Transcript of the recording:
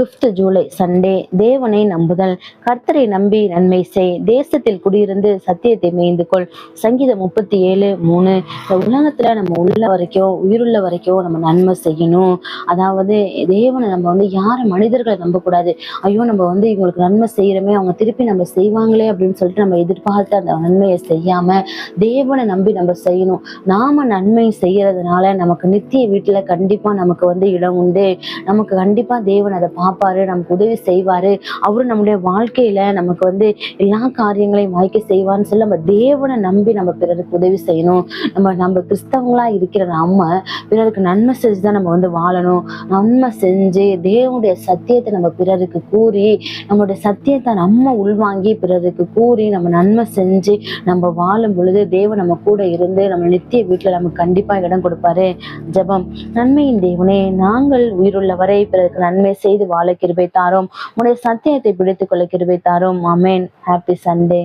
5th July Sunday. தேவனை நம்புதல். கர்த்தரை நம்பி நன்மை செய், தேசத்தில் குடியிருந்து சத்தியத்தை மேய்ந்து கொள். சங்கீதம் 37:3. இந்த உலகத்துல நம்ம உள்ள வரைக்கும், உயிருள்ள வரைக்கும் நம்ம நன்மை செய்யணும். அதாவது தேவனை நம்ம மனிதர்களை நம்பக்கூடாது. ஐயோ நம்ம இவங்களுக்கு நன்மை செய்யறோமே, அவங்க திருப்பி நம்ம செய்வாங்களே அப்படின்னு சொல்லிட்டு நம்ம எதிர்பார்த்து அந்த நன்மையை செய்யாம தேவனை நம்பி நம்ம செய்யணும். நாம நன்மை செய்யறதுனால நமக்கு நித்திய வீட்டுல கண்டிப்பா நமக்கு இடம் உண்டு. நமக்கு கண்டிப்பா தேவன் அதை பார்ப்பாரு, நமக்கு உதவி செய்வாரு. அவரு நம்முடைய வாழ்க்கையில நமக்கு எல்லா காரியங்களையும் வாய்க்க செய்வான்னு சொல்லி நம்ம தேவனை நம்பி நம்ம பிறருக்கு உதவி செய்யணும். நம்ம கிறிஸ்தவங்களா இருக்கிற நம்ம பிறருக்கு நன்மை செஞ்சுதான் நம்ம வாழணும். நன்மை செஞ்சு தேவனுடைய சத்தியத்தை நம்ம பிறருக்கு கூறி, நம்மளுடைய சத்தியத்தை நம்ம உள்வாங்கி பிறருக்கு கூறி நம்ம நன்மை செஞ்சு நம்ம வாழும் பொழுது தேவன் நம்ம கூட இருந்து நம்ம நித்திய வீட்டுல நமக்கு கண்டிப்பா இடம் கொடுப்பாரு. ஜெபம். நன்மையின் தேவனே, நாங்கள் உயிருள்ள வரை பிறருக்கு நன்மை செய்து வாழ கிருபை தாரும். உடைய சத்தியத்தை பிடித்துக் கொள்ள கிருபை தாரும். ஆமென். Happy Sunday.